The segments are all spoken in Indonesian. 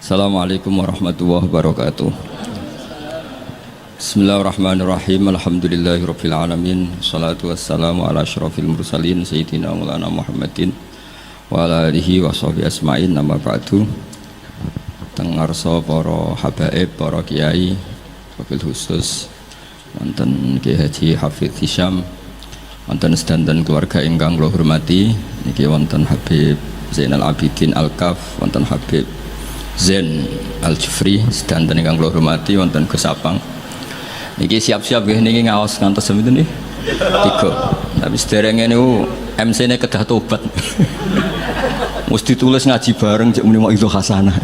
Assalamualaikum warahmatullahi wabarakatuh. Bismillahirrahmanirrahim. Alhamdulillahirabbil alamin. Shalatu wassalamu ala asyrofil mursalin sayyidina Maulana Muhammadin wa ala alihi wa sahbihi asma'in. Nama ba'du. Teng ngarsa para habaib, para kiai, wabil khusus wonten Kiai Haji Hafidz Hisyam, wonten sedanten keluarga ingkang kula hormati, niki wonten Habib Zainal Abidin Al-Kaf, wonten Habib Zain Al-Jufri, sedanten ingkang kula hormati, wonten Gus Apang. Niki siap-siap nggih niki ngaos ngantos seminten nggih. 3. Tapi sederenge niku MC-ne kedah tobat. Mesti tulis ngaji bareng cek muni itu hasanah.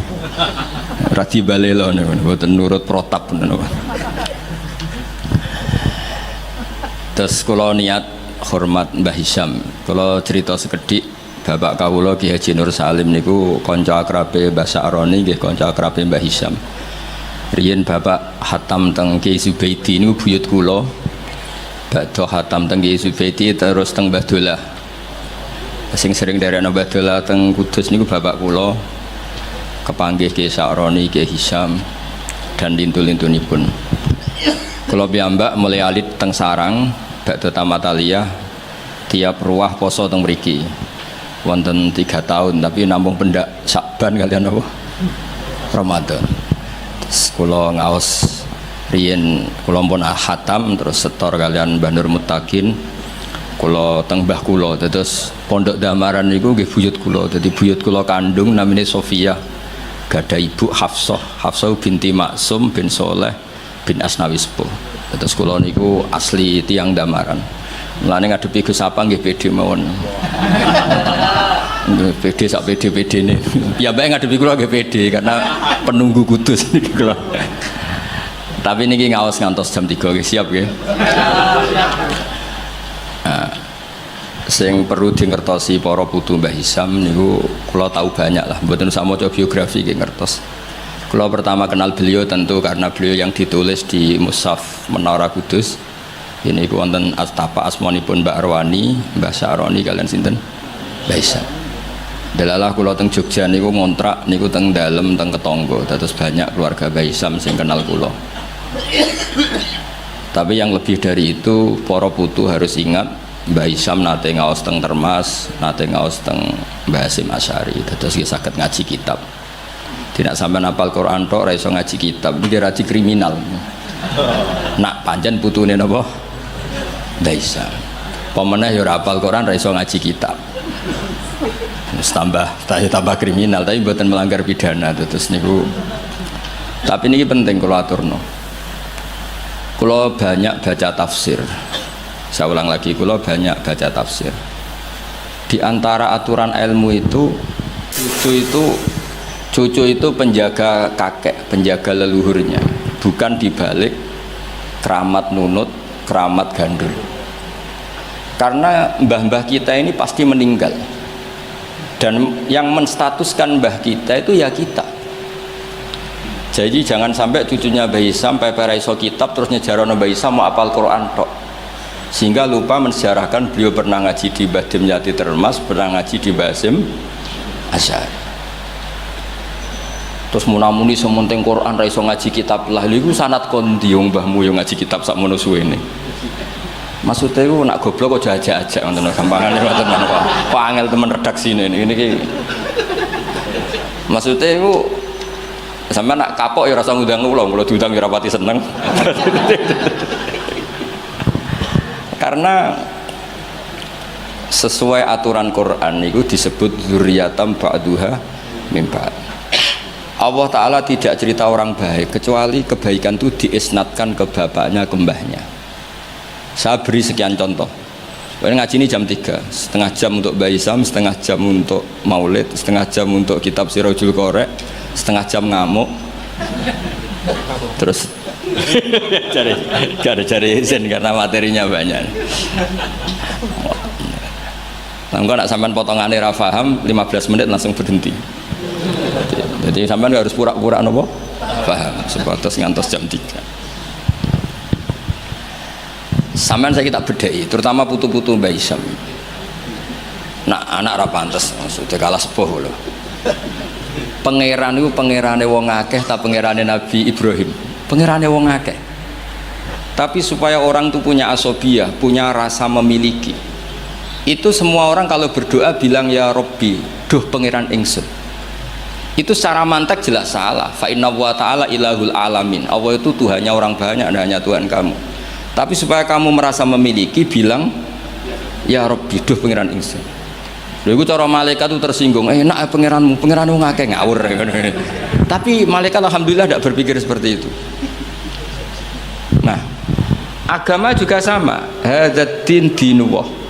Ora dibalelo niku mboten nurut protap ngono. Terus kula niat hormat Mbah Hisyam. Kula cerita sekedhik. Bapak kawula Ki Haji Nur Salim niku kanca akrabe Mbah Sa'roni nggih, kanca akrabe Mbah Hisyam. Riyen bapak hatam teng Ki Zubaidi niku buyut kula. Badhe hatam teng Ki Zubaidi terus teng Mbah Dolah. Sing sering darekno Mbah Dolah teng Kudus niku bapak kula. Kepanggih Ki Sa'roni, Ki Hisyam dan lintu-lintunipun. Kula piyambak mulai alit teng sarang badhe tamat aliyah tiap ruah poso teng mriki. Wonten 3 tahun tapi nampung pendak Sakban kalian apa? Ramadan. Terus kula ngaos riyen kula pun khatam terus setor kalian Mbah Nur Muttaqin. Kula teng mbah kula terus pondok Damaran niku nggih buyut kula. Dadi buyut kula kandung namine Sofia. Gada ibu Hafsah binti Maksum bin Soleh bin Asnawi Sepuh. Terus kula niku asli tiang Damaran. Mulane ngadepi Gus Apang nggih pede mawon. Nggih pede sak pede-pedene. Piyambake ngadepi kula nggih pede karena penunggu Kudus niki kula. Tapi niki ngaos ngantos jam 3 nggih, siap nggih. Nah, sing perlu dingertosi para putu Mbah Hisyam niku kula tahu banyak lah, mboten usah maca biografi nggih ngertos. Kula pertama kenal beliau tentu karena beliau yang ditulis di Mushaf Menara Kudus. Ini ku wonten astapa asmanipun Mbak Arwani, Mbah Sa'roni kalian sinten? Mbah Hisyam. Delalah kula teng Jogja niku ngontrak niku teng dalem teng Ketonggo. Dados banyak keluarga Mbah Hisyam sing kenal kula. Tapi yang lebih dari itu para putu harus ingat Mbah Hisyam nate ngaos teng Termas, nate ngaos teng Mbah Hasyim Asy'ari. Dados nggih saged ngaji kitab. Tidak sampai hafal Quran tok ora iso ngaji kitab, iki raji kriminal. Nak pancen putune napa? Mbah Hisyam. Pemenah ya ora hafal Quran ora iso ngaji kitab. Terus tambah kriminal, tapi mboten melanggar pidana terus niku. Tapi niki penting kula aturno. Kula banyak baca tafsir. Saya ulang lagi, kula banyak baca tafsir. Di antara aturan ilmu itu cucu itu penjaga kakek, penjaga leluhurnya, bukan dibalik keramat nunut, keramat gandul. Karena mbah-mbah kita ini pasti meninggal, dan yang menstatuskan mbah kita itu ya kita. Jadi jangan sampai cucunya Mbah Hisyam pepe iso kitab terus nyejarono Mbah Hisyam mau apal Quran tok, sehingga lupa mensejarahkan beliau pernah ngaji di Mbah Dimyati Termas, pernah ngaji di Mbah Hasyim Asy'ari. Terus munamuni sementing Quran ra iso ngaji kitab lah lha iku sanad kondi wong mbahmu yo ngaji kitab sak mono suwene. Maksudnya iku nak goblok kok ajak-ajak ngoten gampangane ngoten kok angel temen redaksine niki. Maksudnya iku sampeyan nak kapok ya rasa ngundang kula diundang ya rapati seneng. Karena sesuai aturan Quran niku disebut dzurriyatam ba'duha min ba'd. Allah Ta'ala tidak cerita orang baik kecuali kebaikan itu diisnatkan ke bapaknya, ke mbahnya. Saya beri sekian contoh. Ngaji ini jam 3, setengah jam untuk Mbah Hisyam, setengah jam untuk maulid, setengah jam untuk kitab Sirajul Qorek, setengah jam ngamuk. Terus cari izin karena materinya banyak. Kalau nak sampean potongannya ra paham 15 menit langsung berhenti. Jadi sampean harus pura-pura nopo paham sebatas ngantos jam 3. Sampean saya kita bedai, terutama putu-putu Mbah Hisyam. Nak anak ra pantes, maksudnya kalah sepuh lho. Pangeran itu pangerane wong akeh ta pangerane Nabi Ibrahim? Pangerane wong akeh. Tapi supaya orang itu punya asobiyah, punya rasa memiliki. Itu semua orang kalau berdoa bilang ya Robbi, duh pangeran ingsun. Itu secara mantek jelas salah. Fa inna wa ta'ala ilahul alamin. Allah itu Tuhannya orang banyak, dan hanya Tuhan kamu. Tapi supaya kamu merasa memiliki, bilang ya Robbi, duh pangeran ingsun. Lha iku cara malaikat itu tersinggung, enak pangeranmu ngakeh ngawur. Tapi malaikat alhamdulillah tidak berpikir seperti itu. Nah, agama juga sama, hadzal dinullah.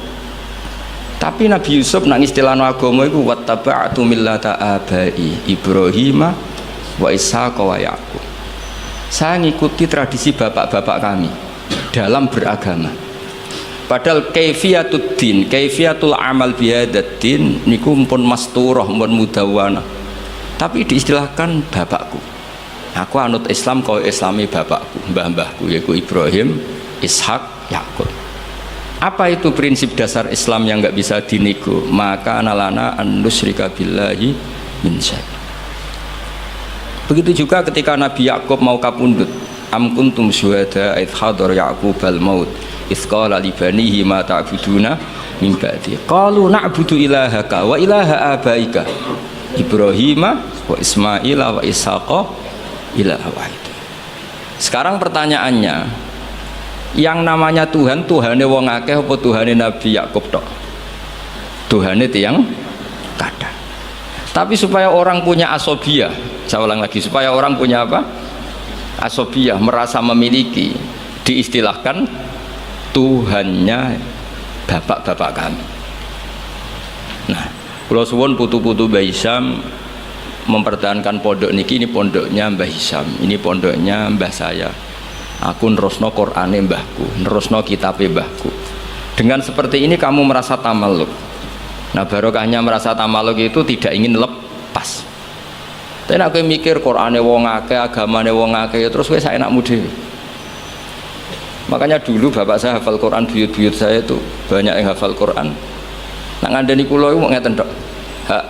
Tapi Nabi Yusuf nang istilah agama iku wattaba'tu millata abai Ibrahim wa Ishaq wa Yaqub. Saya ngikuti tradisi bapak-bapak kami dalam beragama. Padahal kaifiyatud din, kaifiyatul amal bihadzal din niku pun masturah, pun mudawwana. Tapi diistilahkan bapakku. Aku anut Islam kau Islami bapakku, mbah-mbahku yaitu Ibrahim, Ishak, Yakub. Apa itu prinsip dasar Islam yang nggak bisa dinego? Maka analana an nusyrika billahi min syai'. Begitu juga ketika Nabi Yakub mau kapundhut, am kuntum syuhada id hadar Yaqubal maut id qala li banihi ma ta'buduna min ba'di qalu na'budu ilahaka wa ilaha abaika Ibrahim wa Ismail wa Ishaqa ilaha wahid. Sekarang pertanyaannya, yang namanya Tuhan, Tuhane wong akeh apa Tuhane Nabi Yakub tok? Tuhane tiyang kada. Tapi supaya orang punya asobiyah, saya ulang lagi, supaya orang punya apa? Asobiyah, merasa memiliki, diistilahkan Tuhannya bapak-bapak kami. Nah, kula suwun putu-putu Mbah Hisham mempertahankan pondok niki, ini pondoknya Mbah Hisham, ini pondoknya mbah saya. Aku nerusno Qur'ane mbahku, nerusno kitabe mbahku. Dengan seperti ini kamu merasa tamaluk. Nah, barokahnya merasa tamaluk itu tidak ingin lepas. Tapi nek kowe mikir Qur'ane wong akeh, agamane wong akeh, terus kowe saenakmu dhewe. Makanya dulu bapak saya hafal Quran, buyut-buyut saya itu banyak yang hafal Quran. Nak ngandani kula iku ngeten tok. Hak.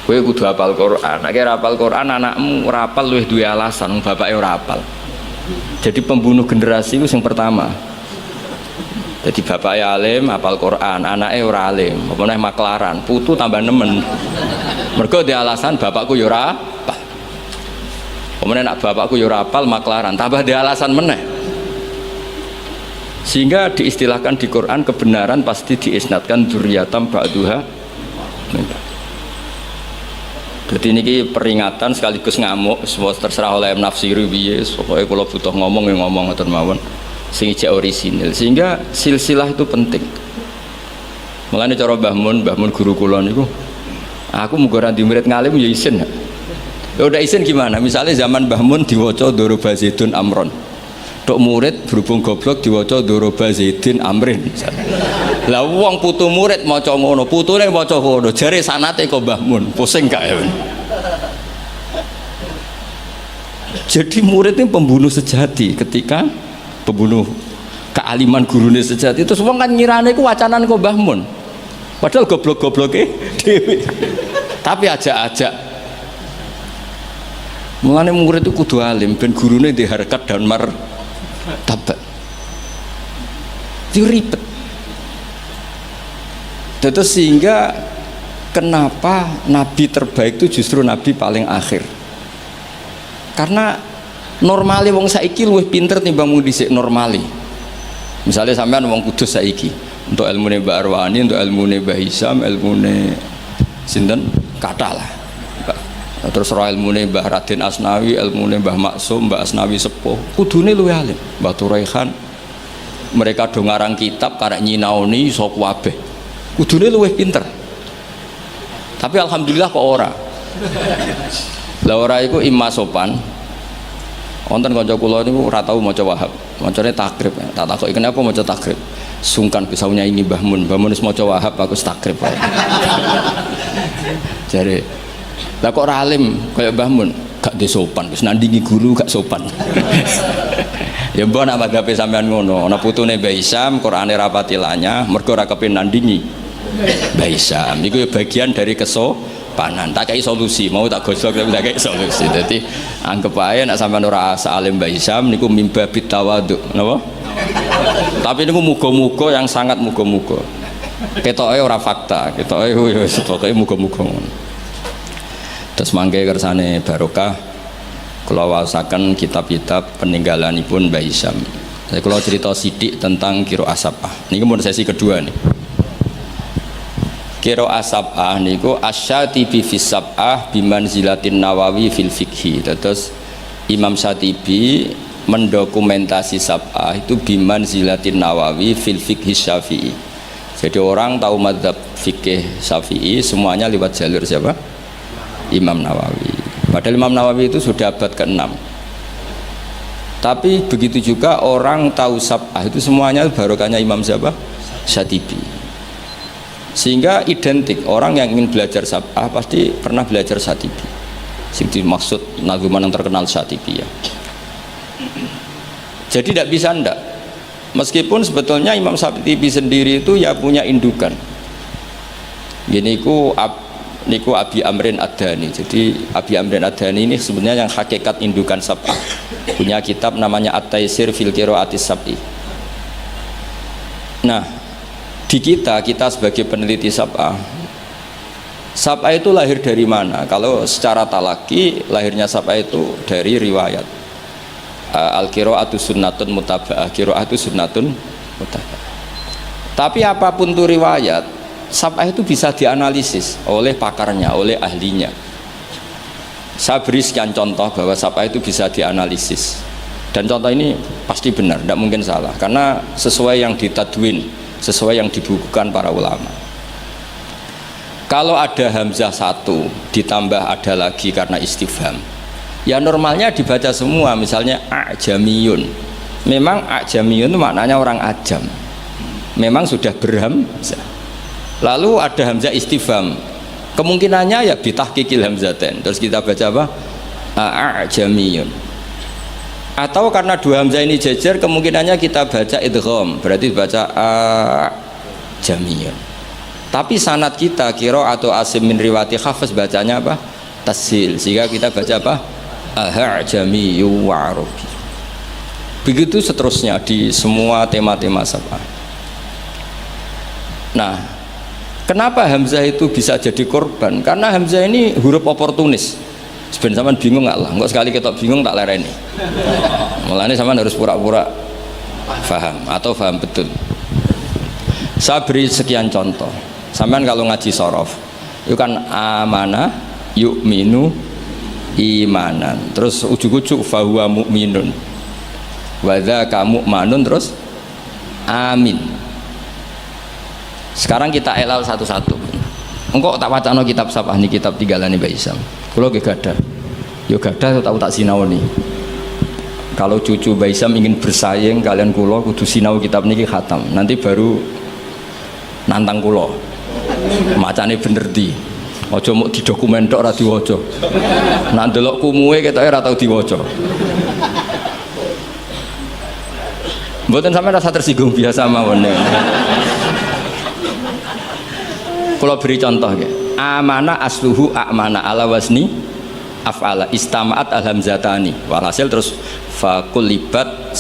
Kowe kudu hafal Quran. Nek ora hafal Quran anakmu ora hafal luwih duwe alasan, bapake ora hafal. Jadi pembunuh generasi itu yang pertama. Jadi bapaknya alim, hafal Quran, anaknya ora alim, apa meneh maklaran, putu tambah nemen. Mergo dia alasan bapakku yo ora hafal. Kemudian nak bapakku yo ora hafal maklaran, tambah dia alasan meneh. Sehingga diistilahkan di Quran kebenaran pasti diisnatkan dzurriyatam ba'duha. Jadi ini peringatan sekaligus ngamuk, semua terserah oleh nafsiru piye, pokoknya kalau butuh ngomong ya ngomong ngoten mawon sing ijek orisinil. Sehingga silsilah itu penting. Mulane cara Mbah Mun guru kula niku, aku muga ora di murid ngalim ya isin. Ya udah isin gimana? Misalnya zaman Mbah Mun diwaca Doroba Zaidun Amron. Tok murid berhubung goblok diwaca Doroba Zaidin Amrin. Lah wong putu murid maca ngono, putune maca ngono, jare sanate kok Mbah Mun, pusing gak ya. Jadi murid ini pembunuh sejati, ketika pembunuh kealiman gurune sejati itu semua kan ngirane iku wacanan kok Mbah Mun. Padahal goblok-gobloke dhewe. Tapi ajak-ajak. Mulane murid itu kudu alim ben gurune di harkat dan martabat. Itu ribet. Terus sehingga kenapa nabi terbaik itu justru nabi paling akhir? Karena normali wong saiki luwih pinter timbang wong dhisik normali. Misalnya sampean wong Kudus saiki, untuk ilmune Mbak Arwani, untuk ilmune Mbah Hisham, ilmune sinten kathah lah. Terus roh ilmune Mbah Raden Asnawi, ilmune Mbah Maksum, Mbah Asnawi Sepuh, kudune luwih alim. Mbah Turaihan, mereka do ngarang kitab karek nyinaoni iso kabeh. Kudune luwih pinter. Tapi alhamdulillah kok ora. Lah ora iku imma sopan. Wonten kanca kula niku ora tau maca Wahab. Macane takrib. Tak takoki kenapa maca takrib. Sungkan bisa nyanyi Mbah Mun. Mbah Mun wis maca Wahab aku takrib wae. Jare lah kok ora alim kaya Mbah Mun, gak disopan, wis nandingi guru gak sopan. Ya mbok nak madhape sampean ngono, ana putune Mbah Hisham, Qur'ane rapati lanyah, mergo ora kepengin nandingi Mbah Hisham. Iku ya bagian dari panan. Tak kei solusi, mau tak gosok tapi tak kei solusi. Jadi anggap aja nak sampean ora alim Mbah Hisam niku mimba bitawaduk, napa? Tapi niku muga-muga yang sangat muga-muga. Ketoke ora fakta, ketoke wis pokoke muga-muga ngono. Terus mangke kersane barokah kula waosaken kitab-kitab peninggalanipun Mbah Hisam. Saya kalau cerita sidik tentang qiraah sab'ah. Niki mun sesi kedua nih. Qiraah sab'ah niku Asy-Syatibi fi sab'ah bimanzilatin Nawawi fil fiqhi. Terus Imam Syatibi mendokumentasi sab'ah itu bimanzilatin Nawawi fil fiqhi Syafi'i. Jadi orang tahu mazhab fikih Syafi'i semuanya lewat jalur siapa? Imam Nawawi. Padahal Imam Nawawi itu sudah abad ke-6. Tapi begitu juga orang tahu sab'ah itu semuanya barokahnya Imam siapa? Syatibi. Sehingga identik orang yang ingin belajar sab'ah pasti pernah belajar Syatibi. Sing dimaksud nazuman yang terkenal Syatibi ya. Jadi tidak bisa ndak. Meskipun sebetulnya Imam Syatibi sendiri itu ya punya indukan. Gini niku Abi Amrin Ad-Dani. Jadi Abi Amrin Ad-Dani ini sebenarnya yang hakikat indukan sab'ah. Punya kitab namanya At-Taisir fil Qiraatis Sab'i. Nah, di kita sebagai peneliti sab'ah itu lahir dari mana? Kalau secara talaki lahirnya sab'ah itu dari riwayat. Al-qiraatu sunnatun mutaba'ah, qiraatu sunnatun mutaba'ah. Tapi apapun itu riwayat, sab'ah itu bisa dianalisis oleh pakarnya, oleh ahlinya. Saya beri sekian contoh bahwa sab'ah itu bisa dianalisis. Dan contoh ini pasti benar, tidak mungkin salah, karena sesuai yang ditadwin, sesuai yang dibukukan para ulama. Kalau ada hamzah satu ditambah ada lagi karena istifham, ya normalnya dibaca semua. Misalnya a'jamiyun, memang a'jamiyun itu maknanya orang ajam, memang sudah berhamzah. Lalu ada hamzah istifham, kemungkinannya ya bitahqiqil hamzatain, terus kita baca apa? A'jamiyun. Atau karena dua hamzah ini jejer, kemungkinannya kita baca idgham, berarti baca a'jamiyun. Tapi sanad kita qiraatu Asim min riwayati Hafs bacanya apa? Tasil, sehingga kita baca apa? A'jamiyyu wa arabi. Begitu seterusnya di semua tema-tema sab'ah. Nah, kenapa hamzah itu bisa jadi korban? Karena hamzah ini huruf oportunis. Sebenarnya sampean bingung nggak lah? Enggak sekali ketok bingung tak lereni. Mulanya sampean harus pura-pura paham atau paham betul. Saya beri sekian contoh. Sampean kalau ngaji sorof, itu kan amanah, yu'minu, imanan. Terus ujuk-ujuk fahuwa mu'minun, wadza kamu manun, terus amin. Sekarang kita elal satu-satu. Engkau tak wacana kitab sab'ah nih, kitab tinggalane Mbah Hisam. Kalau gak gadah, yo gadah tahu tak sinau nih. Kalau cucu Mbah Hisam ingin bersaing kalian kulo kudu sinau kitab niki khatam. Nanti baru nantang kulo. Macane bener di. Aja mok di dokumen tok ora diwaca. Nak ndelok kumuwe ketoke ora tau diwaca. Mboten sampeyan rasa tersinggung biasa mawon. Kalau beri contoh ya, amana asluhu amana ala wasni af'ala istamaat alhamzatani. Walhasil terus fakulibat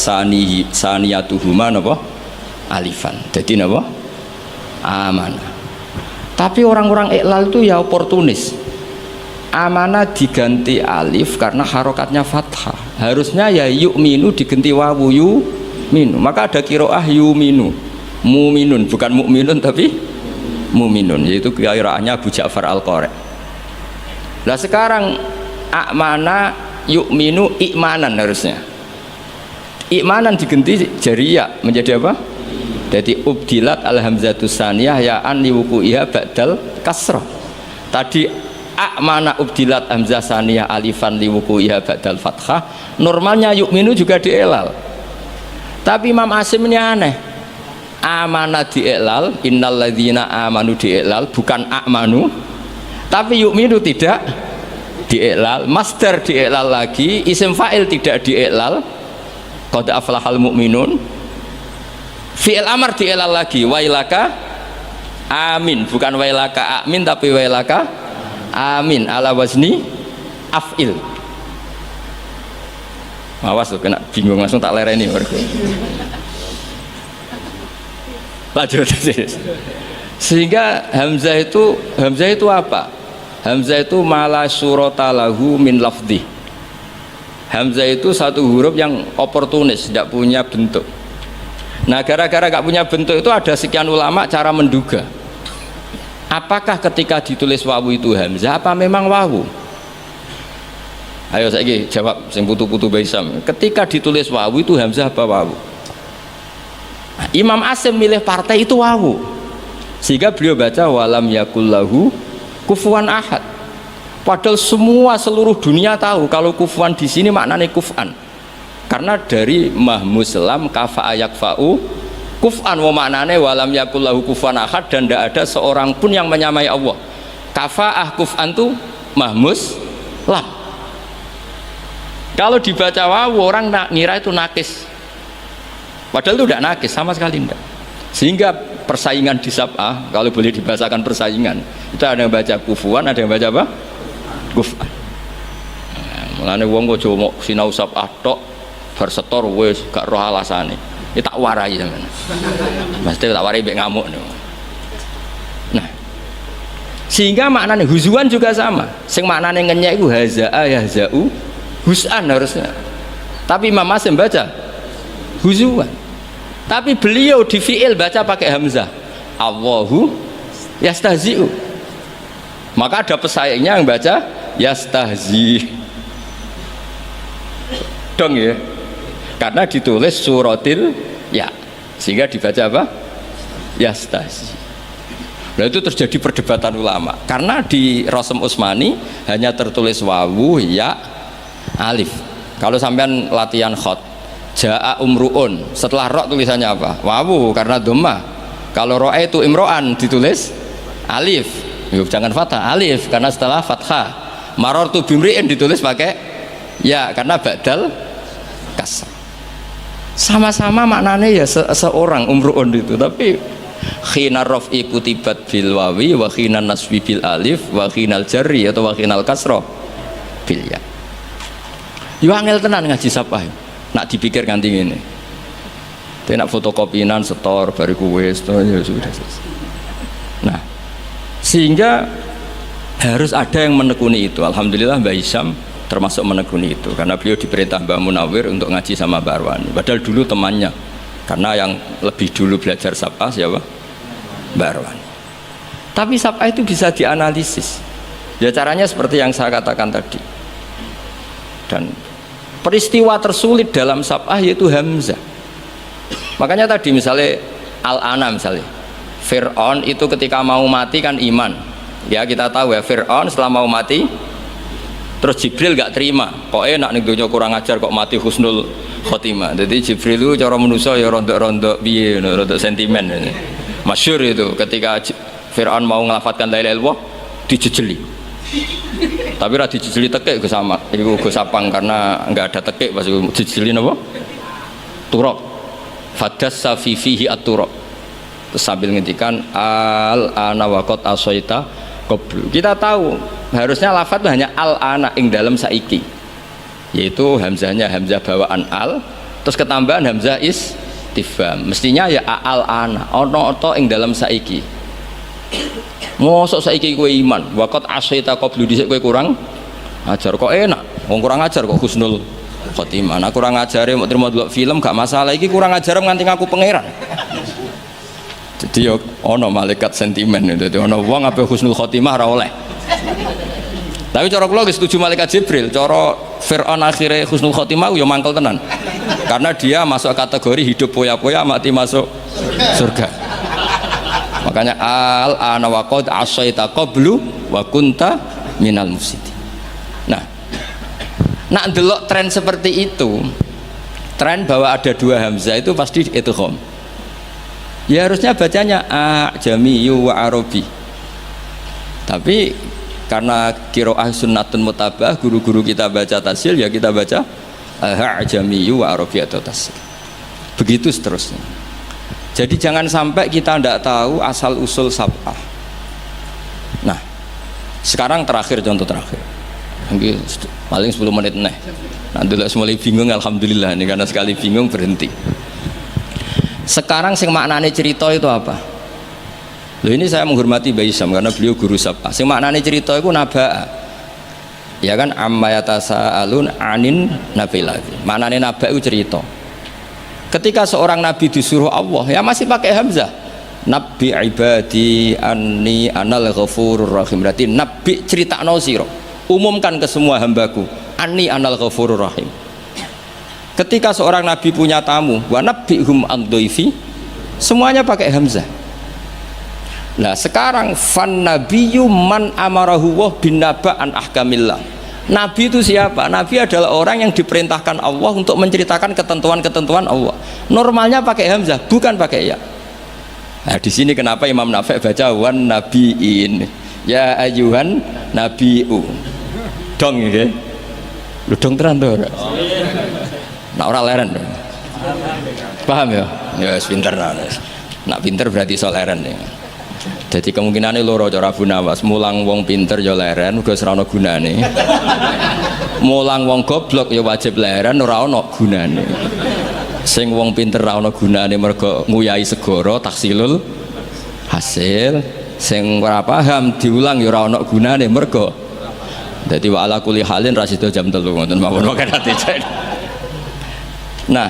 saniyatuhuma napa alifan. Jadi napa amana. Tapi orang-orang iklal itu ya oportunis. Amana diganti alif karena harokatnya fathah. Harusnya ya yu'minu diganti wawu yu'minu. Maka ada qiraah yu'minu, mu'minun, bukan mu'minun tapi mu'minun, yaitu qiraahnya Abu Ja'far Al-Qari. Nah sekarang amana yu'minu i'manan harusnya. I'manan diganti jariyah menjadi apa? Jadi ubdilat alhamzatus saniyah ya an liwuku'iha ba'dal kasrah. Tadi amana ubdilat hamzah saniyah alifan liwuku'iha ba'dal fathah. Normalnya yu'minu juga dielal. Tapi Imam Asim ini aneh. Amana dielal, innalladzina amanu dielal, bukan amanu. Tapi yu'minu tidak dielal. Masdar dielal lagi, isim fa'il tidak dielal. Qad aflahal mu'minun. Fi'il amar dielal lagi, wailaka amin, bukan wailaka amin tapi wailaka amin ala wazni af'il. Awas tuh kena bingung langsung tak lereni mergo. Lanjut. Sehingga Hamzah itu apa? Hamzah itu mala surata lahu min lafdhi. Hamzah itu satu huruf yang oportunis, tidak punya bentuk. Nah, gara-gara gak punya bentuk itu ada sekian ulama cara menduga. Apakah ketika ditulis wawu itu Hamzah apa memang wawu? Ayo saiki jawab sing putu-putu Baisam. Ketika ditulis wawu itu Hamzah apa wawu? Nah, Imam Asim milih partai itu wawu. Sehingga beliau baca walam yakullahu kufuwan ahad. Padahal seluruh dunia tahu kalau kufuwan di sini maknanya kufan. Karena dari mahmus lam kafa ayakfa'u kufan wa maknanya walam yakullahu kufuwan ahad, dan tidak ada seorang pun yang menyamai Allah. Kafa'ah kufan itu mahmus lam. Kalau dibaca wawu orang ngira itu nakis. Padahal itu tidak nakis sama sekali tidak. Sehingga persaingan di sab'ah, kalau boleh dibahasakan persaingan, itu ada yang baca kufuwan, ada yang baca apa? Kufan. Mulane wong kok jomo sinau sab'ah tok bar setor wis gak roh alasane. Iki tak warai sampean. Mesti tak warai mbek ngamuk. Nah, sehingga maknanya huzuan juga sama. Sing maknanya ngenyek iku hazaa yahzau hus'an harusnya. Tapi Imam Asim baca huzuan. Tapi beliau di fi'il baca pakai hamzah. Allahu yastahzi'u. Maka ada pesaingnya yang baca yastahzi. Dong ya. Karena ditulis suratil ya. Sehingga dibaca apa? Yastahzi. Nah, itu terjadi perdebatan ulama. Karena di Rasm Utsmani hanya tertulis wawu ya alif. Kalau sampean latihan khot jaa umruun, setelah ro tulisannya apa? Wawu karena dhammah. Kalau ro'a itu imro'an ditulis alif. Yuk, jangan fathah, alif karena setelah fathah. Marartu bimri'in ditulis pakai ya karena ba'dal kasr. Sama-sama maknanya ya seorang umruun itu, tapi khina raf'i kutibat bil wawi wa khina nasbi bil alif wa khinal jarri atau wa khinal kasra bil ya. Yo angel tenan ngaji sapah. Nak dipikir nganti ngene. Tapi nak fotokopinan setor bariku wis ya sudah selesai. Nah, sehingga harus ada yang menekuni itu. Alhamdulillah Mbah Hisham termasuk menekuni itu karena beliau diperintah Mbah Munawir untuk ngaji sama Mbah Arwani. Padahal dulu temannya. Karena yang lebih dulu belajar sapah siapa? Mbah Arwani. Tapi sapah itu bisa dianalisis. Ya caranya seperti yang saya katakan tadi. Dan peristiwa tersulit dalam sab'ah yaitu hamzah. Makanya tadi misalnya Al-Ana misalnya Fir'aun itu ketika mau mati kan iman. Ya kita tahu ya Fir'aun setelah mau mati terus Jibril gak terima. Kok enak nih dunia kurang ajar kok mati husnul khotimah. Jadi Jibril itu cara manusia ya rondok-rondok piye, rondok sentimen. Masyhur itu ketika Fir'aun mau ngelafatkan la ilaha illallah dijejeli. Tapi ra dijejeli tekek Gus sama iku Gus Sapang karena enggak ada tekek pas iku dijejeli napa? Turab. Fadassa fi fihi at-turab. Terus sambil ngendikan al-ana waqad asaita qablu. Kita tahu harusnya lafaz itu hanya al-ana ing dalam saiki. Yaitu hamzahnya hamzah bawaan al, terus ketambahan hamzah istifham. Mestinya ya al-ana ono to ing dalam saiki. Mosok saiki kowe iman, waqat asaita qablu dhisik kowe kurang ajar kok enak. Wong kurang ajar kok husnul khotimah. Nah kurang ajare mau terima delok film gak masalah, iki kurang ajar nganti ngaku pangeran. Jadi yo ono malaikat sentimen itu, ono wong ape husnul khotimah ora oleh. Tapi cara kula setuju malaikat Jibril, cara Fir'aun akhirnya husnul khotimah yo mangkel tenan. Karena dia masuk kategori hidup poya-poya mati masuk surga. Makanya al-ana wa qad asaita qablu wa kunta minal mufsidin. Nah, nak delok tren seperti itu, tren bahwa ada dua hamzah itu pasti idgham. Ya harusnya bacanya ajamiyu wa arabi. Tapi karena qiraah sunnatun mutabah, guru-guru kita baca tasil ya kita baca ajamiyu wa arabi atau tasil. Begitu seterusnya. Jadi jangan sampai kita tidak tahu asal usul sab'ah. Nah, Sekarang terakhir, contoh terakhir. Mungkin paling 10 menit nih. Nanti mulai bingung, alhamdulillah ini karena sekali bingung berhenti. Sekarang sing maknane cerita itu apa? Loh, ini saya menghormati Mbah Isyam karena beliau guru sapa. Sing maknane cerita itu naba. Ya kan, amma yatasaalun anin nabilati. Maknane naba itu cerita. Ketika seorang nabi disuruh Allah, ya masih pakai hamzah. Nabi ibadi anni anal ghafurur rahim. Berarti nabi critakno sira. Umumkan ke semua hambaku, anni anal ghafurur rahim. Ketika seorang nabi punya tamu, wa nabbihum an dhaifi, semuanya pakai hamzah. Nah, sekarang fan nabiyyu man amarahu wa bin naba an ahkamillah. Nabi itu siapa? Nabi adalah orang yang diperintahkan Allah untuk menceritakan ketentuan-ketentuan Allah. Normalnya pakai hamzah, bukan pakai ya. Nah, di sini kenapa Imam Nafi' baca wan nabiin, ya ayyuhan nabiu. Dong nggih. Lu dong tenan to ora? Nah, ora leren. Paham ya? Ya wis pinter nah. Nak pinter berarti iso leren ya. Jadi kemungkinannya loro cara Abu Nawas, mulang wong pinter ya leren uga ora ana gunane. Mulang wong goblok ya wajib leren ora ana gunane. Sing wong pinter ora ana gunane mergo nguyahi segara taksilul hasil. Sing ora paham diulang ya ora ana gunane mergo dadi wa ala kulli halin ra sida jam 3 ngoten mawon wae ati. Nah,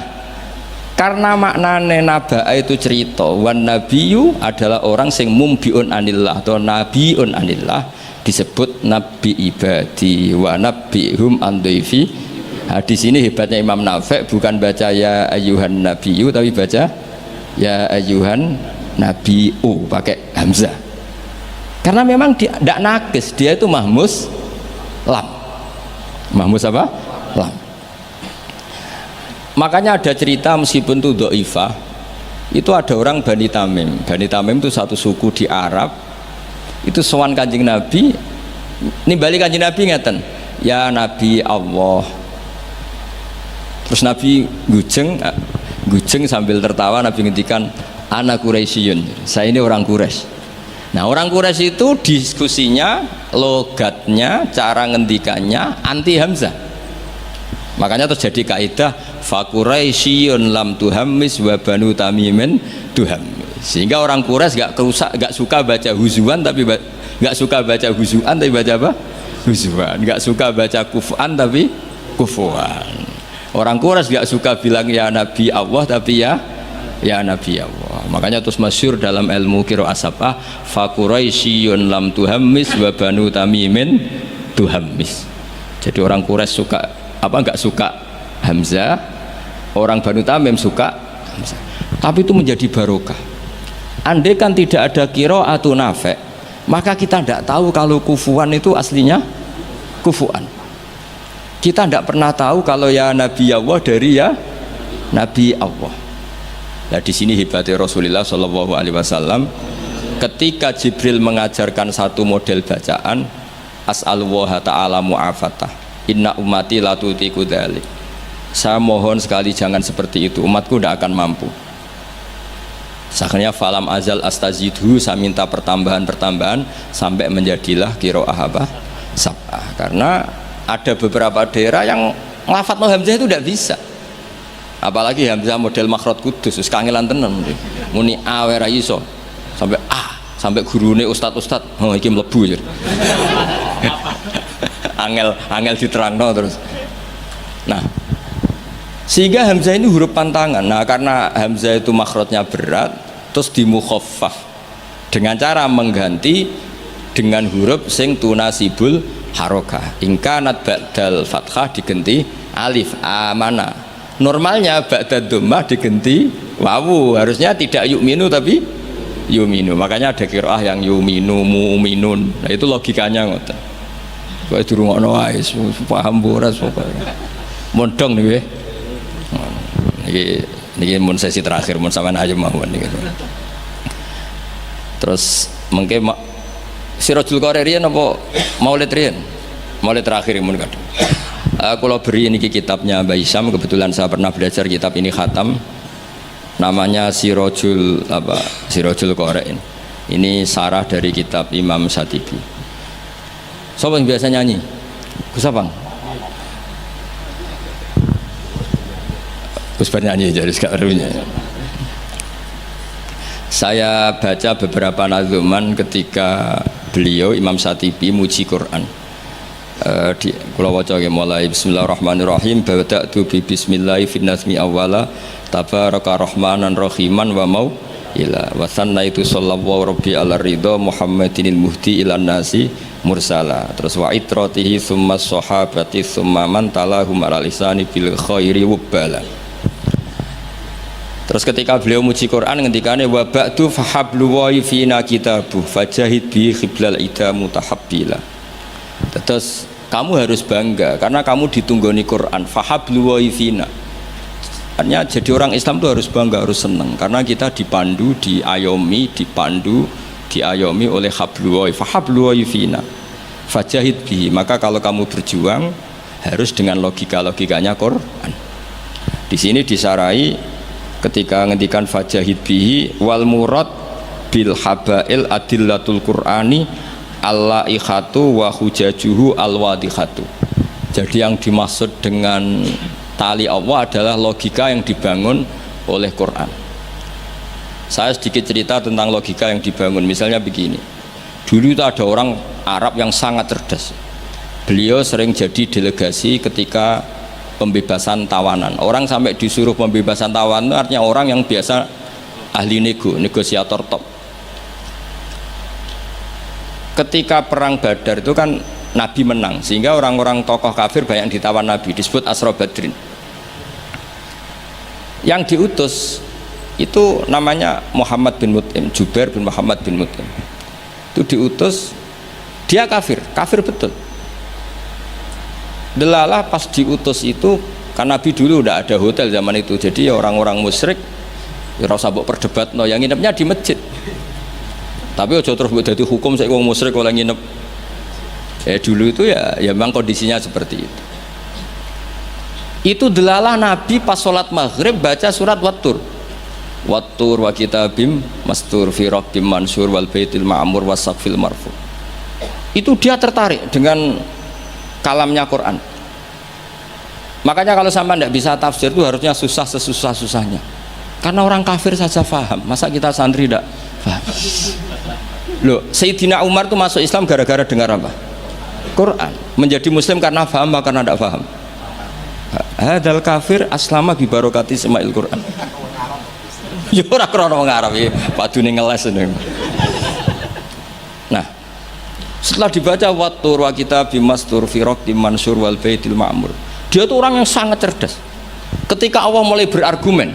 karena maknane naba itu cerita, wan nabiyyu adalah orang sing mumbiun anillah atau nabiun anillah, disebut nabi ibadi wa nabihum an dhaifi. Nah, di sini hebatnya Imam Nafi' bukan baca ya ayyuhan nabiyyu tapi baca ya ayyuhan nabiu pakai hamzah. Karena memang dia tidak nakis, dia itu mahmus lam. Mahmus apa? Lam. Makanya ada cerita meskipun itu dhaifah, itu ada orang Bani Tamim. Bani Tamim itu satu suku di Arab. Itu sowan Kanjeng Nabi, nimbali Kanjeng Nabi ngeten, ya Nabi Allah. Terus Nabi gujeng sambil tertawa, Nabi ngendikan ana Quraisyun. Saya ini orang Quraisy. Nah, orang Quraisy itu diskusinya, logatnya, cara ngendikannya anti hamzah. Makanya terjadi kaidah fa Quraisyun lam tuhammis wa banu tamimin tuhammis. Sehingga orang Quraisy gak suka baca huzuan tapi gak suka baca huzuan tapi baca apa? Huzuan. Gak suka baca kufuan tapi kufuan. Orang Quraisy gak suka bilang ya Nabi Allah tapi ya Nabi Allah. Makanya terus masyhur dalam ilmu qiraah sabah fa Quraisyun lam tuhammis wa banu tamimin tuhammis. Jadi orang Quraisy suka apa nggak suka hamzah, orang Banu Tamim suka hamzah. Tapi itu menjadi barokah. Andai kan tidak ada qiraatu Nafi', maka kita tidak tahu kalau kufuan itu aslinya kufuan. Kita tidak pernah tahu kalau ya Nabi Allah dari ya Nabi Allah. Nah, di sini hebatnya Rasulullah Shallallahu Alaihi Wasallam ketika Jibril mengajarkan satu model bacaan as'alullah ta'ala mu'afatah inna ummati la tutiku dzalik. Saya mohon sekali jangan seperti itu, umatku tidak akan mampu. Saknya falam azal astazidhu, saya minta pertambahan sampai menjadilah qiraah apa? Sab'ah. Karena ada beberapa daerah yang nglafat no hamzah itu tidak bisa. Apalagi hamzah model makhraj kudus, wis kangelan tenan. Muni a ora iso. Sampai a, sampai gurune ustad-ustad, oh iki mlebu ya. angel diterangno terus. Nah, sehingga hamzah ini huruf pantangan. Nah, karena hamzah itu makhrajnya berat, terus dimukhaffaf dengan cara mengganti dengan huruf sing tunasibul harokah. Ingkanat ba'dal fathah diganti alif amana. Normalnya ba'dad dhammah diganti wawu. Harusnya tidak yu'minu tapi yu'minu. Makanya ada qiraah yang yu'minu mu'minun. Nah, itu logikanya ngoten. Kok dirungokno wae paham ora pokoke. Mondong niki. Niki mun sesi terakhir mun sampean aja mawon niki. Terus mengke Sirajul Qari riyen apa Maulid riyen? Maulid terakhir mun kadang. Kalau beri ini kitabnya Mbah Isyam, kebetulan saya pernah belajar kitab ini khatam, namanya Sirajul Qari. Ini sarah dari kitab Imam Syatibi. Siapa yang biasa nyanyi? Gus Apang. Gus bernyanyi jadi sekarunya. Saya baca beberapa nazuman ketika beliau Imam Syatibi muji Quran. Di kula waca mulai bismillahirrahmanirrahim bada'tu bi bismillahi fin nazmi awwala tabaraka rahmanan rahiman wa mau ila wa sannaitu sallallahu rabbi ala ridha muhammadinil muhdi ilan nasi mursala terus wa itratihi summa sahabati summa man talahum ala lisani bil khairi wabala. Terus ketika beliau muji Quran ngendikane wa ba'du fahablu wa fina kitabu fajahid bi khiblal ida mutahabbila. Terus kamu harus bangga karena kamu ditunggoni Quran fahablu wa fina. Artinya jadi orang Islam itu harus bangga, harus senang karena kita dipandu, diayomi, dipandu, diayomi oleh hablu wa fahablu wa fina. Fajahid bi, maka kalau kamu berjuang harus dengan logikanya Quran. Di sini disarai ketika ngendikan fajahid bihi wal murad bil habail adillatul qur'ani allaihatu wa hujajuhu alwadihatu. Jadi yang dimaksud dengan tali Allah adalah logika yang dibangun oleh Quran. Saya sedikit cerita tentang logika yang dibangun. Misalnya begini, dulu itu ada orang Arab yang sangat cerdas. Beliau sering jadi delegasi ketika pembebasan tawanan. Orang sampai disuruh pembebasan tawanan itu artinya orang yang biasa ahli negosiator top. Ketika perang Badar itu kan Nabi menang, sehingga orang-orang tokoh kafir banyak ditawan Nabi, disebut Asra Badrin. Yang diutus itu namanya Muhammad bin Mut'im, Jubair bin Muhammad bin Mut'im. Itu diutus, dia kafir betul. Delalah pas diutus itu, kan Nabi dulu udah ada hotel zaman itu, jadi orang-orang musyrik ya rasa mbok perdebatno, yang nginepnya di masjid. Tapi aja terus mbok dadi hukum saya wong musyrik oleh nginep. Dulu itu ya memang kondisinya seperti itu. Itu delalah Nabi pas sholat maghrib baca surat Wattur. Wattur wa kitabim mastur fi rabbim mansur wal baitil ma'mur wasaqfil marfu. Itu dia tertarik dengan kalamnya Quran. Makanya kalau sama tidak bisa tafsir itu harusnya susah sesusah-susahnya. Karena orang kafir saja faham, masa kita santri tidak faham? Loh, Sayyidina Umar itu masuk Islam gara-gara dengar apa? Quran. Menjadi muslim karena faham apa karena tidak faham? Hadal kafir aslama bi barokati sema'il Quran. Ya ora krana wong Arab iki, padune ngeles ini. Nah, setelah dibaca Wattur wa kitabim mastur fi raqqim mansur wal baitil ma'mur. Dia itu orang yang sangat cerdas. Ketika Allah mulai berargumen,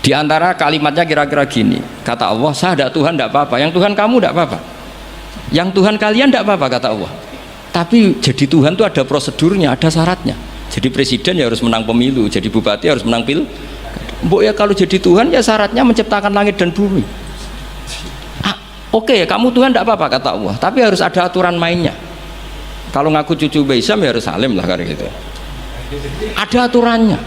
di antara kalimatnya kira-kira gini, kata Allah, saya ada Tuhan tidak apa-apa, yang Tuhan kamu tidak apa-apa, yang Tuhan kalian tidak apa-apa, kata Allah. Tapi jadi Tuhan itu ada prosedurnya, ada syaratnya. Jadi presiden ya harus menang pemilu, jadi bupati harus menang pil. Mbok ya kalau jadi Tuhan ya syaratnya menciptakan langit dan bumi. Oke, kamu Tuhan tidak apa-apa, kata Allah, tapi harus ada aturan mainnya. Kalau ngaku cucu Baisam ya harus salim lah kayak gitu. Ada aturannya.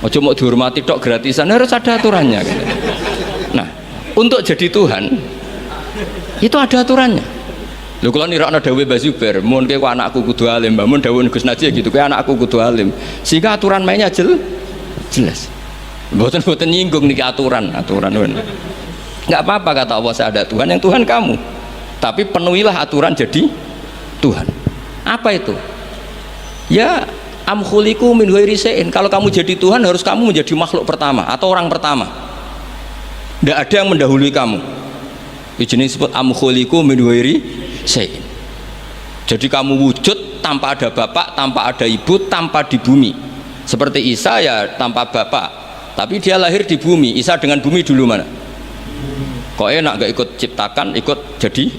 Ojo mau dihormati tok gratisan, harus ada aturannya gitu. Nah, untuk jadi Tuhan itu ada aturannya. Lho kula nirakno dawuhe Mbah Zubair, mun kowe anakku kudu alim, mun dawuh Gus Najih gitu, kowe anakku kudu alim. Sehingga aturan mainnya jelas. Mboten nyinggung niki aturan men. Enggak apa-apa kata Allah, saya ada Tuhan, yang Tuhan kamu. Tapi penuhilah aturan jadi Tuhan. Apa itu? Ya am khuliqu min ghairi syai'in. Kalau kamu jadi Tuhan harus kamu menjadi makhluk pertama atau orang pertama. Tidak ada yang mendahului kamu. Ini disebut am khuliqu min ghairi syai'in. Jadi kamu wujud tanpa ada bapak, tanpa ada ibu, tanpa di bumi. Seperti Isa ya tanpa bapak, tapi dia lahir di bumi. Isa dengan bumi dulu mana? Kok enak gak ikut ciptakan, ikut jadi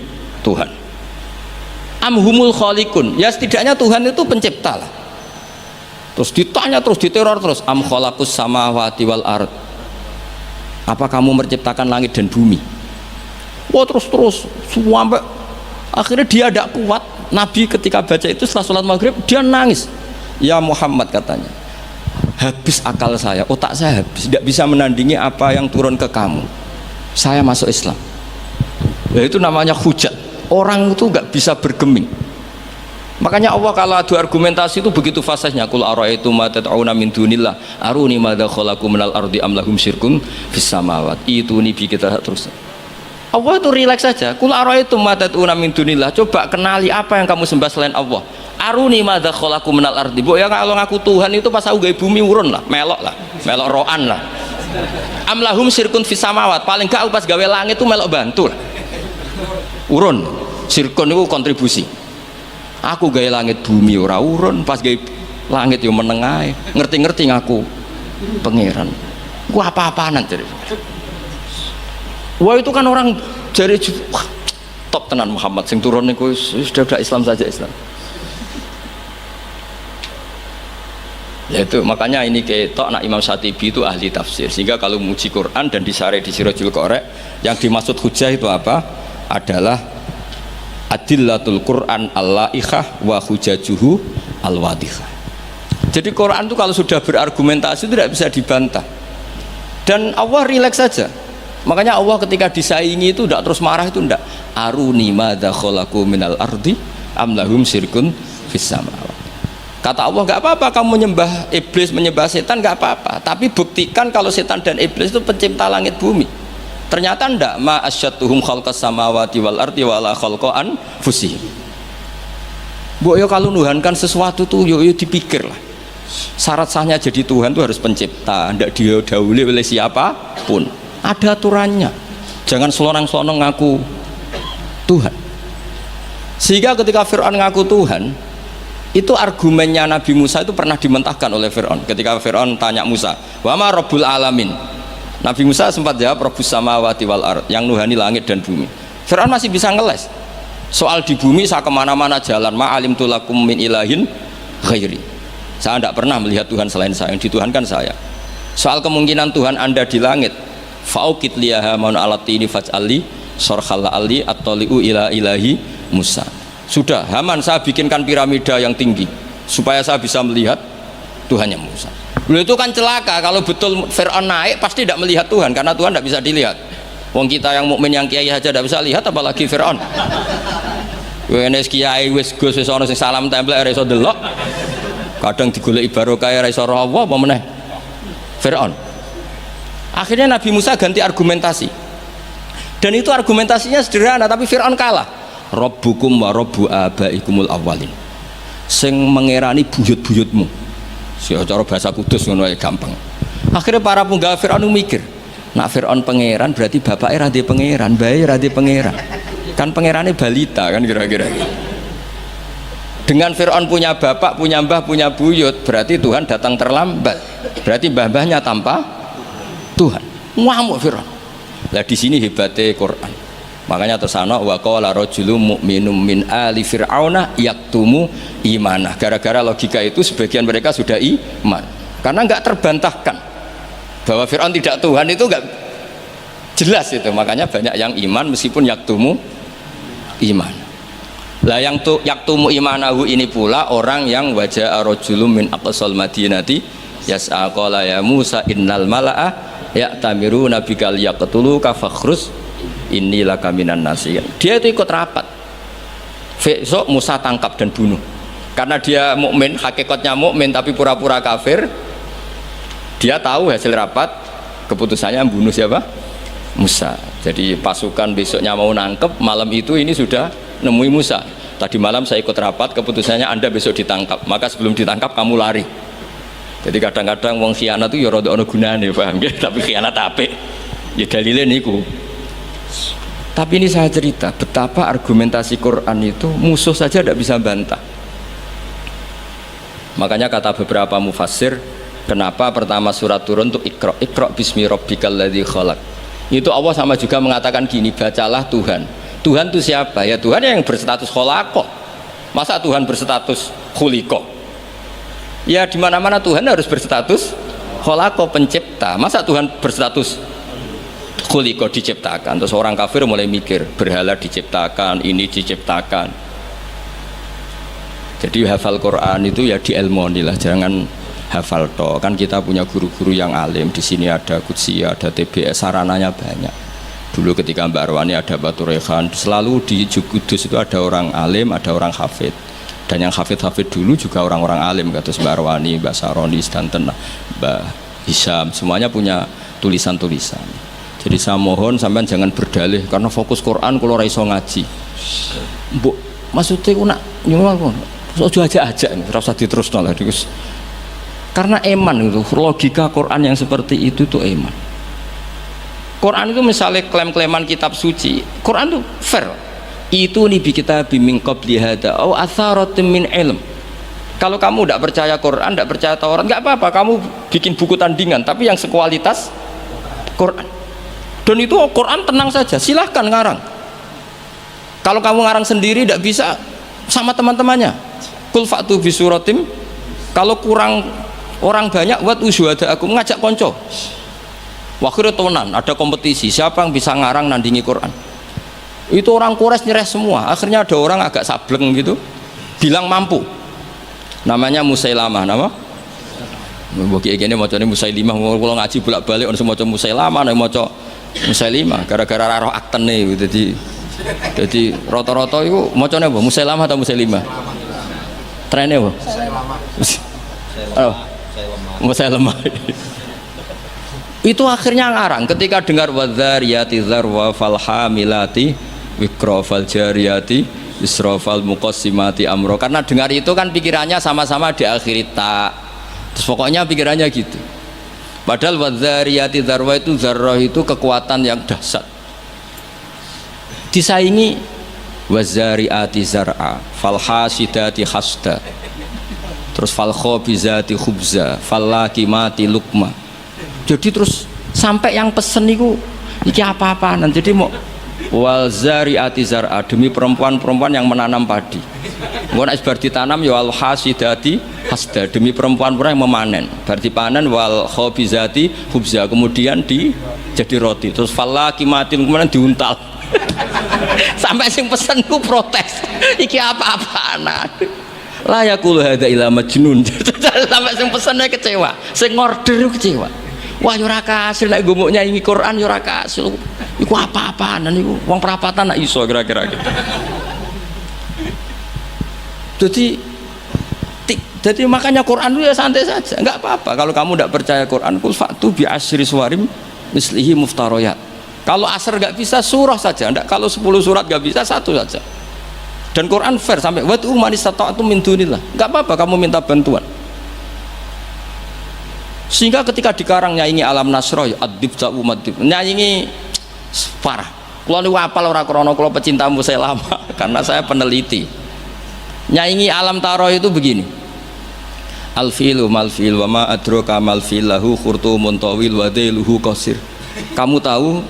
Tuhan. Amhumul khaliqun, ya setidaknya Tuhan itu pencipta lah. Terus ditanya, terus diteror terus, am khalaqus samawati wal ard, apa kamu menciptakan langit dan bumi? Wah terus sampai akhirnya dia tidak kuat. Nabi ketika baca itu setelah sholat maghrib dia nangis. Ya Muhammad katanya, habis akal saya, otak saya habis, tidak bisa menandingi apa yang turun ke kamu. Saya masuk Islam. Ya itu namanya hujat. Orang itu nggak bisa bergeming. Makanya Allah kalau adu argumentasi itu begitu fasihnya. Qul ara'aytum ma tad'una min dunillah aruni madza khalaqu minal ardi am lahum syirkun fis samawat. Itu nih kita terus. Allah itu rileks saja. Qul ara'aytum ma tad'una min dunillah. Coba kenali apa yang kamu sembah selain Allah. Aruni madza khalaqu minal ardi. Bu ya kalau ngaku Tuhan itu pas aku gawe bumi urun lah, melok roan lah. Am lahum syirkun fis samawat. Paling gak aku pas gawe langit itu melok bantu lah. Urun. Syirkun itu kontribusi. Aku gaya langit bumi ora urun, pas gaya langit yo meneng ae. Ngerti-ngerti ngaku pangeran. Ku apa-apaan jadi. Wah itu kan orang jari wah, top tenan Muhammad sing turun niku sudah Islam saja Islam. Ya itu makanya ini ketok nak Imam Syatibi itu ahli tafsir, sehingga kalau muji Quran dan disare di Sirajul Qorek yang dimaksud hujah itu apa? Adalah adillatul Quran al-la'ikhah wa hujajuhu al-wadihah. Jadi Quran itu kalau sudah berargumentasi tidak bisa dibantah. Dan Allah rileks saja. Makanya Allah ketika disaingi itu tidak terus marah, itu tidak. Aruni madza khalaqu minal ardi am lahum syirkun fis samawat. Kata Allah, nggak apa-apa kamu menyembah iblis, menyembah setan, nggak apa-apa. Tapi buktikan kalau setan dan iblis itu pencipta langit bumi. Ternyata ndak, ma asyadduhum khalqas samawati wal ardi wala khalqan fusihim. Bu yo kalau nuhankan sesuatu tuh yo dipikir lah. Syarat sahnya jadi Tuhan tuh harus pencipta, ndak didahului oleh siapapun. Ada aturannya. Jangan selonang-selonang ngaku Tuhan. Sehingga ketika Fir'aun ngaku Tuhan, itu argumennya Nabi Musa itu pernah dimentahkan oleh Fir'aun. Ketika Fir'aun tanya Musa, wa ma rabbul alamin? Nabi Musa sempat jawab Rabbus samawati wal ard, yang nuhani langit dan bumi. Fir'aun masih bisa ngeles. Soal di bumi saya kemana-mana jalan, ma'alim tulakum min ilahin ghairi. Saya tidak pernah melihat Tuhan selain saya, yang dituhankan saya. Soal kemungkinan Tuhan Anda di langit, fa'ukit liyaha maun alatini faj'ali sorkhalla ali at-toli'u ila ilahi Musa. Sudah, Haman saya bikinkan piramida yang tinggi supaya saya bisa melihat Tuhannya Musa. Lalu itu kan celaka kalau betul Fir'aun naik pasti tidak melihat Tuhan, karena Tuhan tidak bisa dilihat. Wong kita yang mukmin yang kiai aja tidak bisa lihat, apalagi Fir'aun. Wes kiai wis gus wis ana sing salam tempel ora iso delok. Kadang digoleki barokah ora iso roh apa meneh. Fir'aun. Akhirnya Nabi Musa ganti argumentasi. Dan itu argumentasinya sederhana tapi Fir'aun kalah. Rabbukum wa rabbu abaikumul awwalin. Sing mengerani buyut-buyutmu. Cara bahasa kudus ngono gampang. Akhirnya para punggawa Fir'aun mikir, nak Fir'aun pangeran berarti bapaknya radhi pangeran, bayi radhi pangeran. Kan pangerannya balita kan kira-kira. Dengan Fir'aun punya bapak, punya mbah, punya buyut, berarti Tuhan datang terlambat. Berarti mbah-mbahnya tanpa Tuhan. Ngamuk Fir'aun. Lah di sini hebatnya Quran. Makanya tersana wa qala rajulun mu'minun min ali fir'auna yaktumu imanah. Gara-gara logika itu sebagian mereka sudah iman. Karena enggak terbantahkan bahwa Fir'aun tidak Tuhan, itu enggak jelas itu. Makanya banyak yang iman meskipun yaktumu iman. Lah yang yaktumu imanahu ini pula orang yang wajah rajulun min aqsal madinati yas'a qala ya Musa innal mala'a ya'tamiruna bikal yaqtuluka fakhrus inilah kaminan nasiyan. Dia itu ikut rapat. Besok Musa tangkap dan bunuh. Karena dia mukmin, hakikatnya mukmin tapi pura-pura kafir. Dia tahu hasil rapat, keputusannya membunuh siapa? Musa. Jadi pasukan besoknya mau nangkep, malam itu ini sudah nemui Musa. Tadi malam saya ikut rapat, keputusannya Anda besok ditangkap. Maka sebelum ditangkap kamu lari. Jadi kadang-kadang wong khianat itu ya rada ana gunane, paham nggih? Tapi khianat apik. Ya dalile niku. Tapi ini saya cerita betapa argumentasi Quran itu musuh saja tidak bisa bantah. Makanya kata beberapa mufassir, kenapa pertama surat turun untuk Iqra bismi rabbikal ladzi khalaq. Itu Allah sama juga mengatakan gini, bacalah Tuhan. Tuhan itu siapa? Ya Tuhan yang berstatus khalaqah. Masa Tuhan berstatus khuliqah? Ya di mana-mana Tuhan harus berstatus khalaqah, pencipta. Masa Tuhan berstatus khuliqah, diciptakan? Terus orang kafir mulai mikir, berhala diciptakan, ini diciptakan. Jadi hafal Quran itu ya dielmoni lah, jangan hafal toh. Kan kita punya guru-guru yang alim, di sini ada Qudsi, ada TBS, sarananya banyak. Dulu ketika Mbak Arwani ada Batu Rehan, selalu di Kudus itu ada orang alim, ada orang hafid. Dan yang hafid-hafid dulu juga orang-orang alim, kata Mbak Arwani, Mbak Saroni, Stanton, Mbak Hisham, semuanya punya tulisan-tulisan. Jadi saya mohon sampean jangan berdalih karena fokus Quran kalau ora iso ngaji. Mbok maksudnya aku nak nyuwun aku. Ojo aja-aja ora usah diterusno lah Gus. Karena eman itu, logika Quran yang seperti itu tuh eman. Quran itu misalnya klaim-klaiman kitab suci, Quran itu fair. Itu nih kita bimbing qabli hada au atharatin min ilm. Kalau kamu tidak percaya Quran, tidak percaya Taurat, nggak apa-apa, kamu bikin buku tandingan, tapi yang sekualitas Quran. Dan itu Quran tenang saja, silahkan ngarang. Kalau kamu ngarang sendiri tidak bisa, sama teman-temannya. Kul fa'tu bi suratim. Kalau kurang orang banyak, buat usyuhada aku ngajak konco. Waktu tenan ada kompetisi siapa yang bisa ngarang nandingi Quran. Itu orang Quraisy nyerah semua. Akhirnya ada orang agak sableng gitu bilang mampu. Namanya Musailamah. Nama bagi ini macamnya Musailimah. Kalau ngaji bolak-balik orang semua Musailamah, orang maca Musailimah gara-gara roh akten nih. Jadi rata-rata itu macamnya apa? Musailamah atau Musailimah? Trennya apa? Musailamah. Itu akhirnya ngarang ketika dengar wadzariyati dzarwa fal hamilati wikra fal jariyati isra fal muqassimati amro, karena dengar itu kan pikirannya sama-sama diakhiri ta, terus pokoknya pikirannya gitu. Padahal wadzariyati dzarwa itu zarrah itu kekuatan yang dahsyat, disaingi wazariati zar'a fal hasidati hasda, terus fal khabizati khubza fal lakimati lukma. Jadi terus sampai yang pesen itu iki apa-apaan. Jadi mau wal zariati zar'a, demi perempuan-perempuan yang menanam padi. Engko nek bar ditanam ya al hasidati hasda, demi perempuan-perempuan yang memanen. Bar dipanen wal khabizati khubza, kemudian jadi roti. Terus fallakimatin kemudian diuntal. Sampai sing pesen ku protes. Iki apa-apaan. La yaqulu hadza ila majnun. Sampai sing pesennya kecewa, sing order kecewa. Wah yo ora kasil nek gumuk nyanyi Quran yo ora kasil. Iku apa-apaan niku wong perapatan nak iso kira-kira gitu. Jadi makanya Quran itu ya santai saja, enggak apa-apa kalau kamu tidak percaya Quran. Kul fa'tu bi asyri suwarim mislihi muftariyat. Kalau asar enggak bisa surah saja, enggak, kalau 10 surat enggak bisa satu saja. Dan Quran fair sampai wa tu man istata'tum min dunillah. Enggak apa-apa kamu minta bantuan. Sehingga ketika dikarang nyanyi alam nasroh adib ja'u madib, nyanyi parah. Kalau niku apal ora krana kula pecinta Musailamah karena saya peneliti. Nyanyi alam taroh itu begini. Al-filu mal-fil wa ma adraka mal-fil lahu khurtumun tawil wa dailuhu qasir. Kamu tahu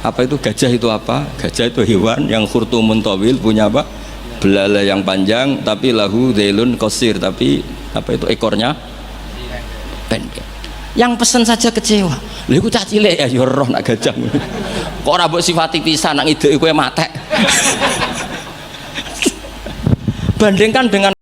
apa itu gajah itu apa? Gajah itu hewan yang khurtumun tawil, punya apa? Belalai yang panjang, tapi lahu dailun qasir, tapi apa itu ekornya pendek. Yang pesen saja kecewa. Lha iku cah cilik ya roh nak gajah. Kok ora mbok sifati pisan nak ngideki kowe matek. Bandingkan dengan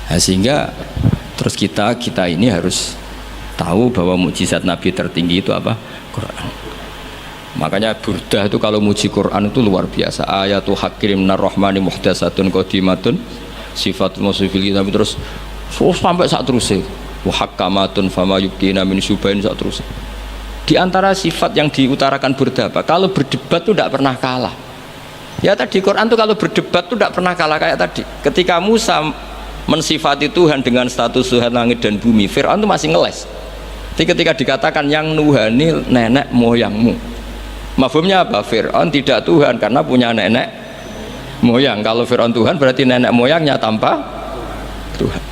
Nah, sehingga terus kita ini harus tahu bahwa mukjizat Nabi tertinggi itu apa? Quran. Makanya Burdah itu kalau muji Quran itu luar biasa. Ayatu hakirim narrohmani muhdasatun qadimatun sifatul musifil kitab, terus sampai saat terusnya wahakamatun fama yubkina min syubain saat terusnya. Di antara sifat yang diutarakan Burdah apa? Kalau berdebat itu tidak pernah kalah. Ya tadi Quran itu kalau berdebat itu tidak pernah kalah kayak tadi. Ketika Musa mensifati Tuhan dengan status Tuhan langit dan bumi, Fir'aun itu masih ngeles. Jadi ketika dikatakan yang nuhani nenek moyangmu, mafhumnya apa? Fir'aun tidak Tuhan karena punya nenek moyang. Kalau Fir'aun Tuhan berarti nenek moyangnya tanpa Tuhan.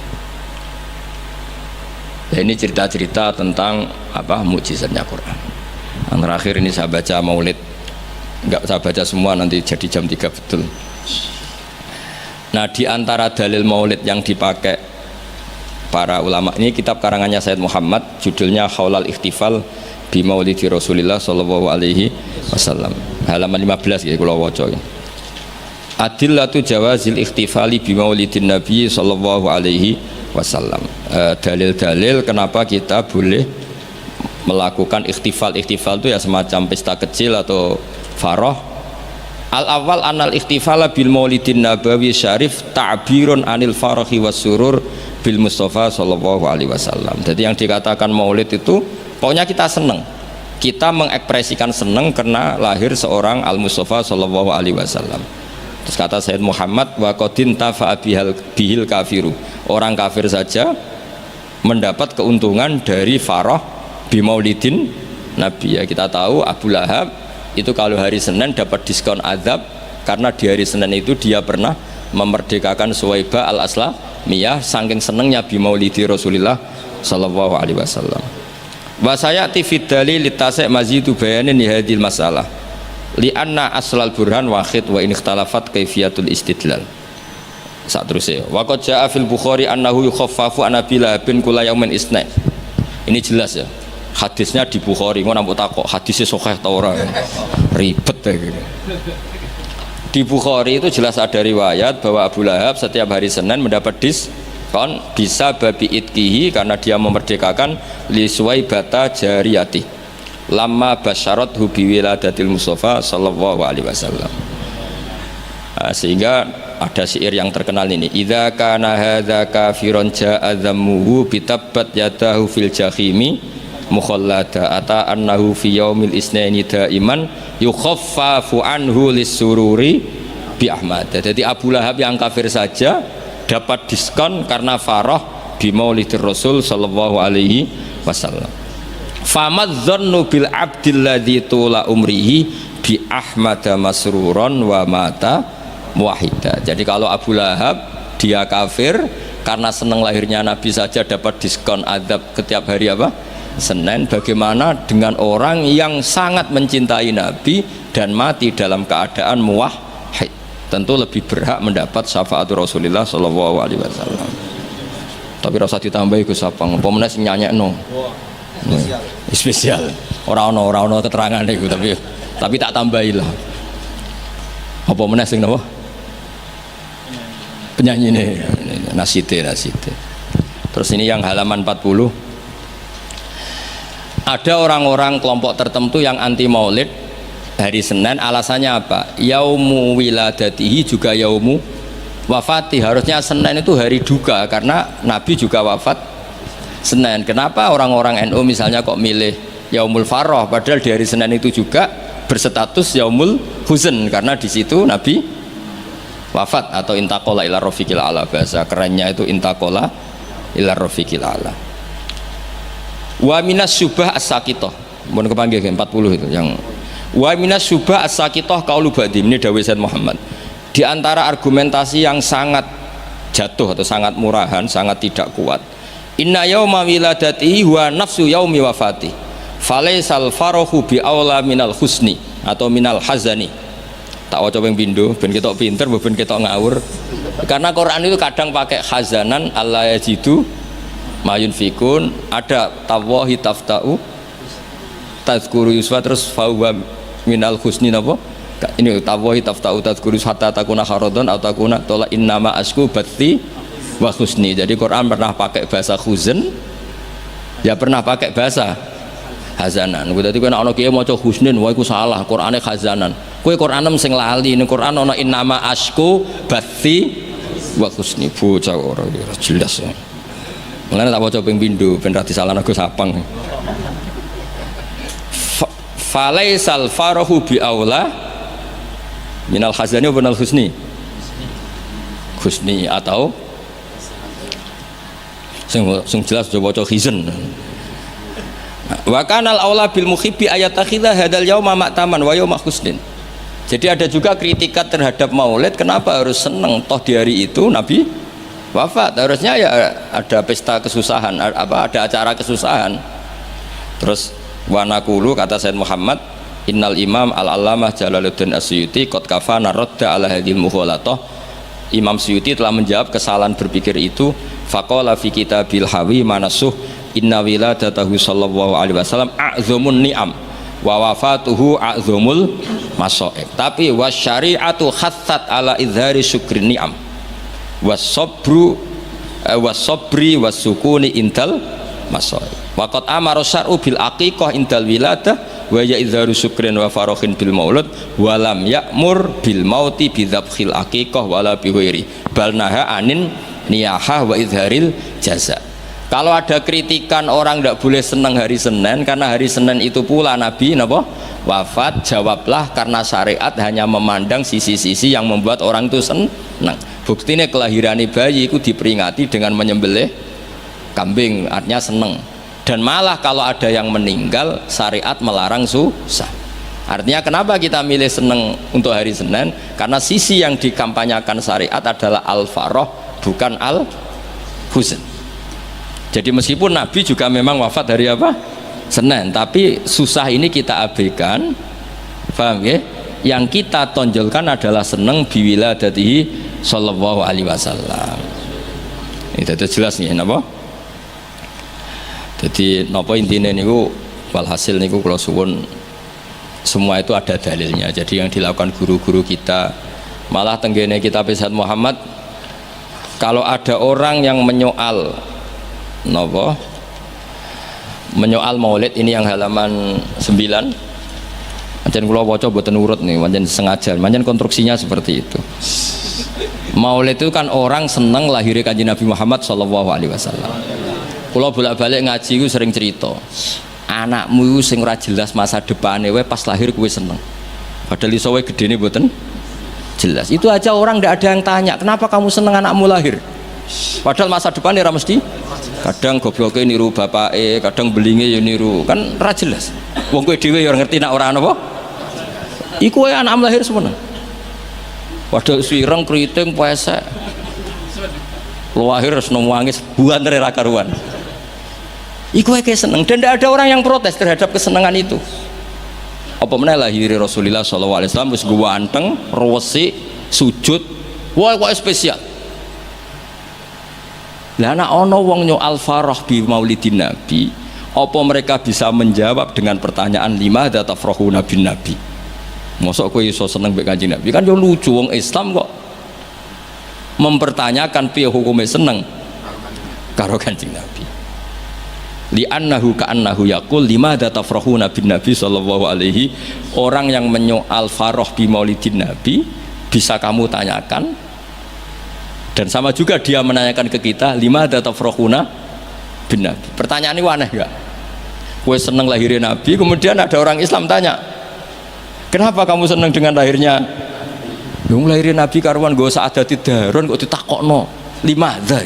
Ya, ini cerita-cerita tentang apa mukjizatnya Quran. Yang terakhir ini saya baca maulid, enggak saya baca semua nanti jadi jam 3 betul. Nah, di antara dalil maulid yang dipakai para ulama, ini kitab karangannya Sayyid Muhammad, judulnya Haulal Ikhtifal bi Maulidi Rasulillah sallallahu alaihi wasallam. Halaman 15 ya kula waca. Adillatu jawazil ikhtifali bi Maulidin Nabi sallallahu alaihi wasallam. Dalil-dalil kenapa kita boleh melakukan ikhtifal. Ikhtifal itu ya semacam pesta kecil atau faroh. Al-awwal anal ikhtifala bil Maulidin Nabawi syarif ta'birun anil farahi was surur bil Mustafa sallallahu alaihi wasallam. Jadi yang dikatakan maulid itu pokoknya kita senang, kita mengekspresikan senang karena lahir seorang al-Mustafa sallallahu alaihi wasallam. Terus kata Sayyid Muhammad, wa qadin tafa'a bihil kafiru, orang kafir saja mendapat keuntungan dari farah bi maulidin Nabi. Ya kita tahu Abu Lahab itu kalau hari Senin dapat diskon azab karena di hari Senin itu dia pernah memerdekakan Suwaibah al-Aslamiyah saking senengnya bi maulidi Rasulillah sallallahu alaihi wasallam. Wa sayati fid dalil litasai mazidu bayanin hadil masalah li anna aslal burhan wahid wa in ikhtalafat kaifiyatul istidlal. Saat terusnya wa qad jaa fil Bukhari annahu yukhaffafu an Abi Lahabin kula yaumin isna. Ini jelas ya, hadisnya di Bukhari. Ngono mbok takok hadisnya sahih ta ora, ribet ya gitu. Di Bukhari itu jelas ada riwayat bahwa Abu Lahab setiap hari Senin mendapat diskon bisa babi itkihi karena dia memerdekakan li Suwaibata jariyati lama basyarat hubi wiladatil Mustafa sallallahu alaihi wasallam. Sehingga ada syair yang terkenal ini, idza kana hadza kafiron ja'a dhammuhu bitabbat yadahu fil jahimi mukhallada ata annahu fi yaumil isnaini daiman yukhaffafu anhu lisururi bi Ahmad. Jadi Abu Lahab yang kafir saja dapat diskon karena farah bi Maulidir Rasul sallallahu alaihi wasallam. Famadzannu bil abdilladzi tula umrihi bi Ahmad masruron wa mata muwahhida. Jadi kalau Abu Lahab dia kafir karena senang lahirnya Nabi saja dapat diskon azab setiap hari apa? Senin. Bagaimana dengan orang yang sangat mencintai Nabi dan mati dalam keadaan muwahhid? Tentu lebih berhak mendapat syafaat Rasulullah sallallahu alaihi wasallam. Tapi rasa ditambahi Gus Sapang, apa meneh sing nyanyekno? Spesial. Ora ono keterangan iku tapi tak tambahi lah. Apa meneh sing napa? Penyanyi ini nasite. Terus ini yang halaman 40. Ada orang-orang kelompok tertentu yang anti maulid hari Senin, alasannya apa? Yaumu wiladatihi juga yaumu wafati. Harusnya Senin itu hari duka karena Nabi juga wafat Senin. Kenapa orang-orang NU misalnya kok milih yaumul farah padahal di hari Senin itu juga berstatus yaumul huzn karena di situ Nabi wafat atau intaqala ila rafiqil ala, bahasa kerennya itu intaqala ila rafiqil ala. Wa minas syubah as-saqithah, mohon kepanggil 40 itu yang wa minas syubah as-saqithah qaulu ba'di, ini dawuh Sayyid Muhammad. Di antara argumentasi yang sangat jatuh atau sangat murahan, sangat tidak kuat, inna yauma wiladatihi wa nafsu yaumi wafati falaisal farahu bi aula minal husni atau minal hazani. Tak waca ping pindho ben ketok pinter ben ketok ngawur, karena Quran itu kadang pakai hazanan alla yajidu mayun fikun, ada tawahi taftau tazkuru yuswa, terus fahuwa minal husni napa ini tawahi taftau tazkuru hatta takuna haradon atau takuna tola innama asku batti wa husni. Jadi Quran pernah pakai bahasa huzn, ya pernah pakai bahasa hazanan. Dadi kowe nek ana kiye maca husnin, wah iku salah, Qurane hazanan. Kowe Quranem sing lali, ning Quran ana innama asku bathi wa husni. Bocah ora jelas. Mulane tak waca ping pindho ben ra disalahno Gus Sapang. Falaisal farahu bi aula minal hazani wa minal husni. Husni atau sing jelas aja waca khizn. Wa kanal aula bil muhibbi ayatakhidha hadal yauma ma'taman wa yauma husnin. Jadi ada juga kritikat terhadap Maulid, kenapa harus seneng toh di hari itu Nabi wafat, harusnya ya ada pesta kesusahan, ada acara kesusahan. Terus wanakulu kata Sayyid Muhammad, innal imam al-allamah Jalaluddin Asyuti qad kafana radda ala hadhil mughalatah. Imam Suyuti telah menjawab kesalahan berpikir itu. Faqala fi kitabil hawi manasuh inna wiladatahu sallallahu alaihi wasallam a'zamun ni'am wa wafatuhu a'zamul masaib. Tapi wasyari'atu khassat ala izhari syukri ni'am wasabri wasukuni intal masaib. Waqad amara syar'u bil aqiqah indal wiladah wa ya izharu syukrin wa farahin bil maulud wa lam ya'mur bil mauti bi dzabhil aqiqah wala bi ghairi bal naha anin niyahah wa izharil jaza. Kalau ada kritikan orang tidak boleh senang hari Senin karena hari Senin itu pula Nabi wafat, jawablah karena syariat hanya memandang sisi-sisi yang membuat orang itu senang. Buktinya kelahiran bayi itu diperingati dengan menyembelih kambing, artinya senang. Dan malah kalau ada yang meninggal syariat melarang susah. Artinya kenapa kita milih senang untuk hari Senin? Karena sisi yang dikampanyakan syariat adalah al-farah bukan al-huzn. Jadi meskipun Nabi juga memang wafat hari apa? Senin, tapi susah ini kita abaikan. Paham ya? Yang kita tonjolkan adalah senang biwiladatihi sallallahu alaihi wasallam. Itu jelas nih napa? Jadi napa intine niku walhasil niku kula suwun semua itu ada dalilnya. Jadi yang dilakukan guru-guru kita, malah tenggene kitab Sayyid Muhammad, kalau ada orang yang menyoal menyoal maulid, ini yang halaman 9, pancen kula waca mboten urut nih, pancen sengaja, pancen konstruksinya seperti itu. Maulid itu kan orang seneng lahirnya Kanjeng Nabi Muhammad sallallahu alaihi wasallam. Kula bolak-balik ngaji ku sering cerita, anakmu itu sing ora jelas masa depane wae pas lahir kowe seneng. Padahal iso wae gedene mboten jelas. Itu aja orang tidak ada yang tanya, kenapa kamu seneng anakmu lahir? Padahal masa depannya ora mesti. Kadang gobloke niru bapake, kadang belinge ya niru, kan ora jelas. Wong kowe dhewe ya ngerti nek ora apa. Iku wae anakmu lahir semana. Padahal sireng kriting pesek. Lahir wis nangis buantere ra karuan. Iku wae seneng dan tidak ada orang yang protes terhadap kesenangan itu. Apa meneh lahir Rasulullah sallallahu alaihi wasallam wis ganteng, resik, sujud, wah kok spesial. Lah nek ana wong nyoal farah bi maulidin nabi, apa mereka bisa menjawab dengan pertanyaan lima tafrahuna bin nabi? Mosok kowe iso seneng mbek Kanjeng Nabi? Kan yo lucu, wong Islam kok mempertanyakan piye hukume seneng karo Kanjeng Nabi. Li'annahu ka'annahu yaqul limadza tafrahuna bin nabi sallallahu alaihi. Orang yang menyoal farah bi maulidin nabi bisa kamu tanyakan, dan sama juga dia menanyakan ke kita limadza tafrahuna bin nabi. Pertanyaan ini aneh enggak? Kowe seneng lahirnya nabi, kemudian ada orang Islam tanya, kenapa kamu seneng dengan lahirnya? Yang lahirnya nabi karuan go saadati darun kok ditakokno limadza.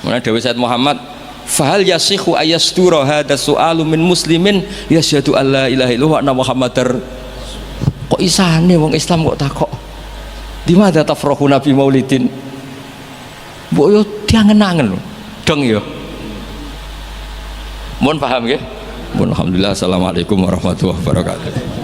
Mana Dewi Sayyid Muhammad, fahal yasihu ayastura hadha su'alu min muslimin yasyhadu alla ilaha illallah wa anna muhammadar. Kok isane wong Islam kok takok di mana tafrahuna bi maulidin? Mbok yo diangen-angen lho dong yo. Mohon paham nggih. Alhamdulillah. Assalamualaikum warahmatullahi wabarakatuh.